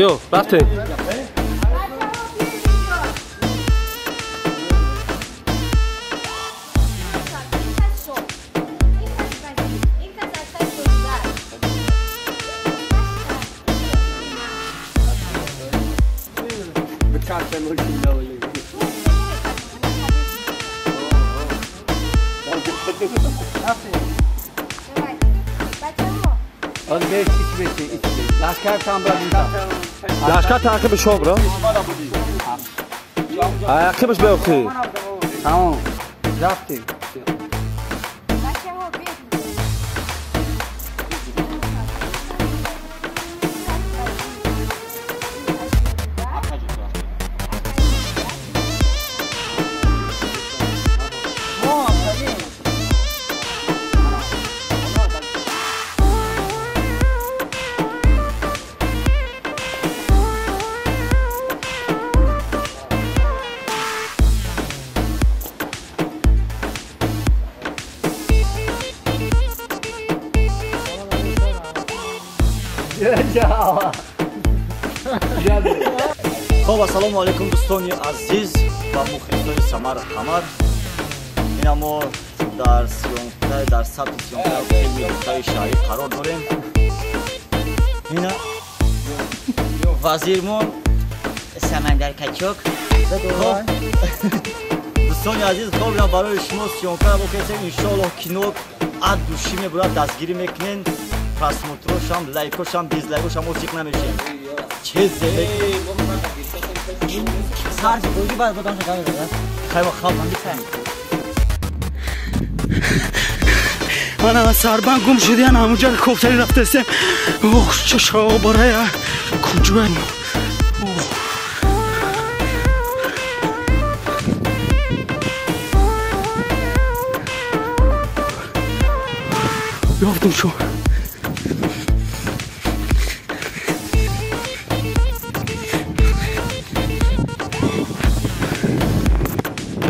Yok, rafting. Lashkar takip شو برو عقبش بیفتی تمام رفتی خب السلام علیکم دوستان عزیز و مخلصان سمر قمر. این ما در سیونکه در ثبت سیونکه فیلم دوستای شاهی قرار داریم. این وزیرمون سمندر کچک. دوستان عزیز خب برای شما سیونکه رو بکشید انشالله کینو اد دوشی میبرد دستگیری میکنین. پراسموتروش هم لایکوش هم دیزلایکوش هم موسیق نمیشیم. چه زده سرش بودی باید بودم شکر بده خیلی خواب من بیترم من از سربن گم شدی هم همونجا کفتری رفته استیم اوه چه شاو برای کجوه یافتم شو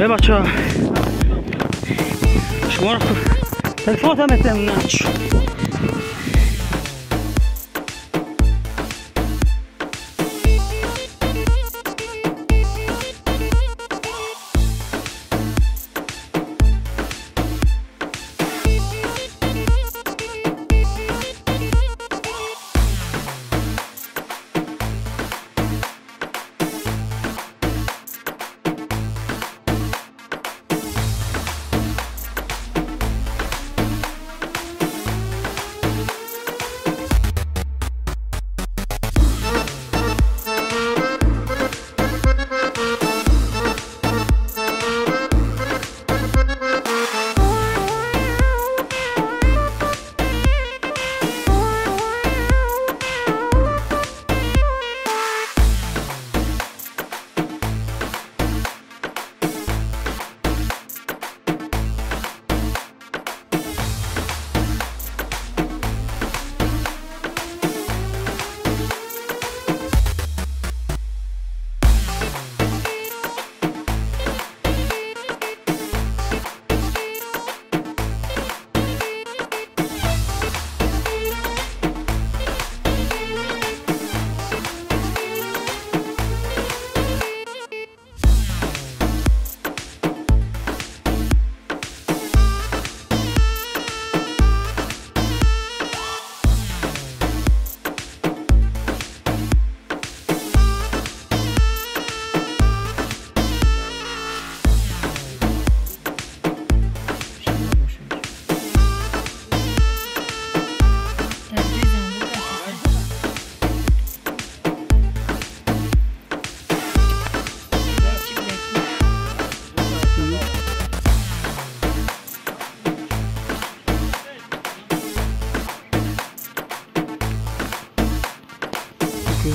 بچه ها شما رو تلفون هم اتمنى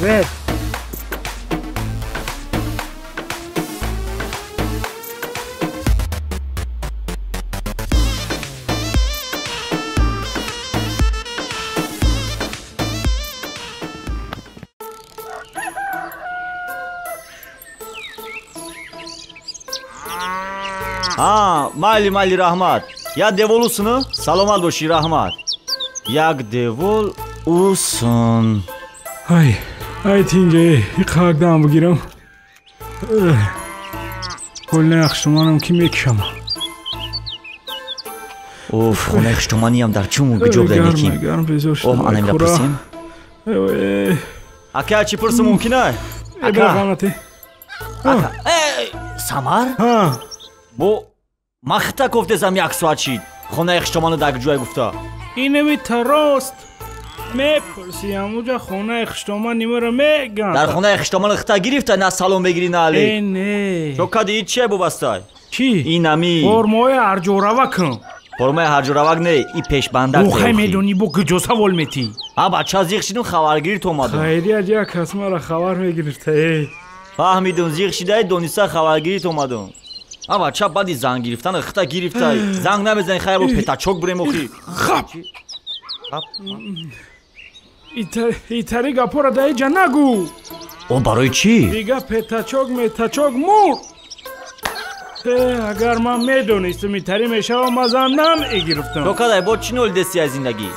ver. Ha, mali rahmat. Ya devolusunu salomat boshi rahmat. Yak devol usun. Ay, ای تینگه خاک دام بگیرم کل نقشتمانم کی میکشم اوف خونه خشتمانی هم در چون بجوب در میکیم گرم بزرگ شد اوه انم لپرسیم اکا چی پرس ممکنه؟ اکا سمر؟ بو مختا گفتم یک ساعت شید خونه خشتمانو در جوی گفته اینه می تراست میپرسی اموجا خونه خشتمان نیمه میگن در خونه خشتمان اختا گرفته نه سالون بگیری نه علی نه چو کدی چیه بو بستای؟ چی؟ این نمی فرمای هرجورا وکن فرمای هرجورا نه ای پیش بندک بو خیلی میدونی بو گجو سوال میتی ها بچه زیغ شیدون خبرگیری تو اومدون خیلی از یک کس مرا خبر میگرفته فهمیدون زیغ شیده دونیسا خبرگیری تو اومدون ها بچه بعدی زنگ گرفتن اختا گرفته زنگ نمیزنی خیر رو پتاچوک بریم اخی خب ایتری گپو را دایی جا نگو او برای چی؟ دیگه پتاچوک متاچوک مور اگر من میدونستم ایتری میشه و مزنم ایگرفتم چو کدای با چی نول دستی از زندگی؟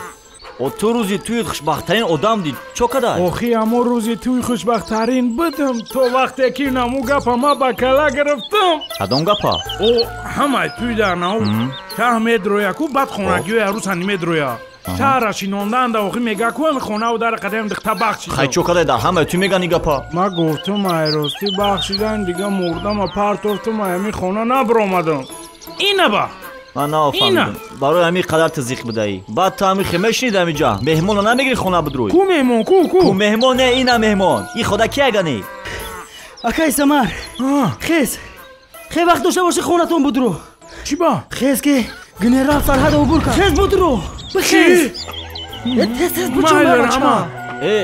او تو روزی توی خوشبختترین آدم دید چو کدای؟ آخی امو روزی توی خوشبختترین بدم تو وقتی که نمو گپا ما با کلا گرفتم کدام گپا؟ او همه توی در نو شه میدرویا کو بد خونگیو عروس هنی میدرویا شهر شینوندن دا آخی میگه کو هم خونه و در قدم دختا بخشیدم خیلی چو کدای در همه توی میگنی گپا؟ ما گفتم ایراستی بخشیدن دیگه مردم و پرتورتم همی خونه نبرامدم اینه با من نفهمیدم برای همین قدر تزیق بدهی بعد تو همین خیمه شنیدم اینجا مهمون رو نمیگیری خونه بدروی کو مهمون کو مهمون نه اینه مهمون این خدا کی اگنی اکای سمر خیز خیلی وقت داشته باشه خونتون بدرو چی با؟ خیز که گنرال فرهد عبور کن خیز بدرو بخیز تست بچون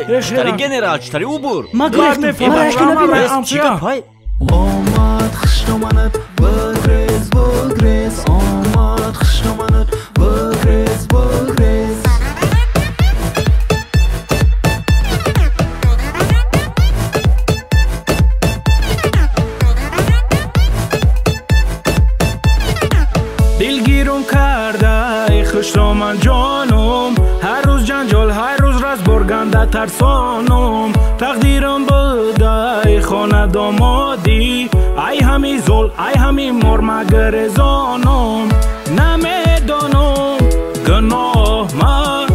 بچه چطوری گنرال چطوری عبور ما گفتم مرا اشکی نبیرم آمد خشتمانت بگریز بگریز آمد خشتمانت بگریز بگریز دلگیرم کرده خشتمان جانم هر روز جنجال هر روز راز برگنده ترسانم تقدیرم بده خانه دامادی ای همی زل ای همی مرمگر زانم نمیدانم گناه من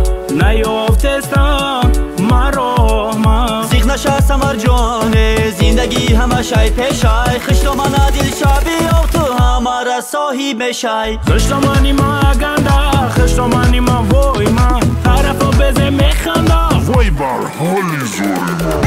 نیافتستم مرا من زیغ نشه سمر جانه زندگی همه شای پیشای خشتمان دل شبی او تو همه صاحب شای خشتمانی ما گنده خشتمانی ما وای من طرفا بزه میخنده وای بر حالی زوری ما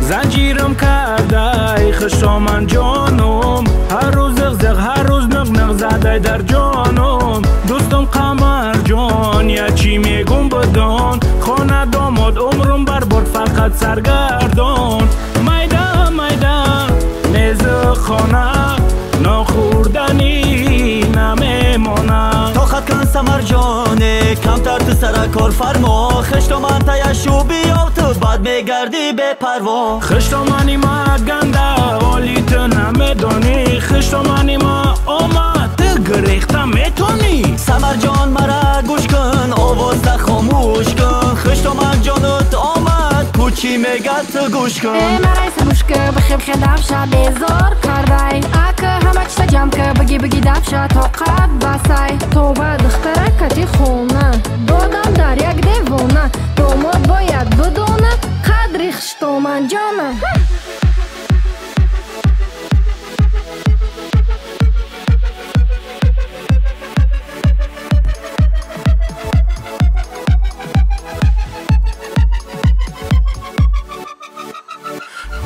زنجیرم کرده خشتمان جانم هر روز زغزغ هر روز نغنغ زده در جانم دوستم قمر جان یا چی میگم بدان خانه داماد عمرم برباد فقط سرگردان میده میده نیز خانه نخوردنی نمیمانه طاقت کن سمر جانه کمتر تو سر کار فرما خشتمان تیشو بیاو تو بعد میگردی به پروا خشتمانی ما گنده حالی تو نمیدانی خشتمانی ما آمد گریخته میتونی سمر جان مرا گوش کن آواز خاموش کن خشتمان جانت آمد کوچی میگه تو گوش کن مرای سموشکه بخیب خدافشه بیزار کردای اکه همه چتا جمع که بگی بگی دفشه طاقت بسای تو باید اختره کتی خونه دادم در یک دیوانه داماد باید بدونه قدری خشتمان جانه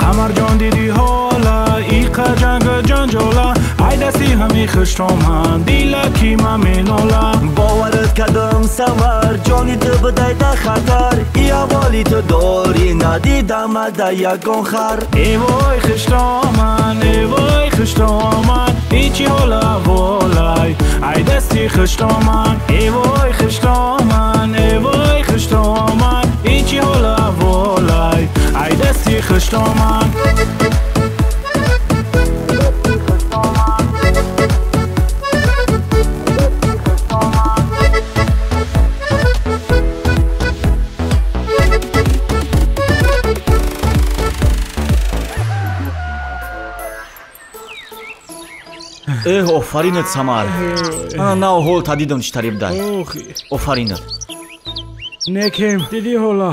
قمر جان دیدی حالا ایقا جنگ جنجالا ای دستی همی خشتمان دیلا کی من مینالا باورت کردم سمر جانی تو بدای در خطر ای حوالی تو داری ندیدم در یکان خر ای وای خشتمان ای وای خشتمان ای چی حالا والای ای دستی خشتمان ای وای خشتمان ای وای خشتمان ای چی حالا والای ای دستی خشتمان خشتامان офаринат Самар. Ана на ҳол тадидон чи тариб дай. Офаринат. некем диди ҳола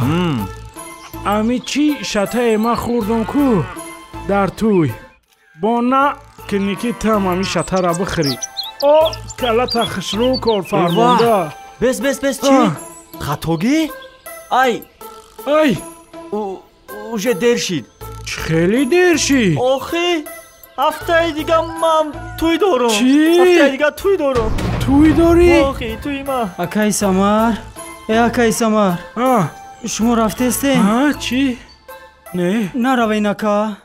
ами чӣ шатае ма хӯрдум ку дар туй бо на ки никитам ами шатара бихӯрӣ о калата хушрӯ корфармонда Бес чи? Хатогӣ? Ай, уже дер шид. чӣ хеле дер шид Охи, ҳафтаи дига ман туй дорам. Чӣ? Ҳафтаи дига туй дорам. туй дорӣ Охи, туи ман. акай Самар акай Самар шумо рафтесте чӣ не наравен ака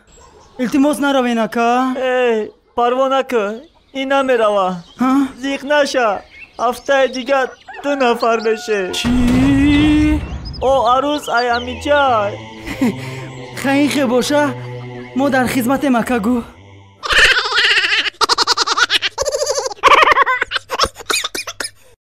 илтимос наравен ака парво накӯ. Ин намерава. Зиқ наша. Ҳафтаи дига 2 нафар меше. чӣ О арӯз аямиҷай. хаин хе боша мо дар хизматем ака гӯ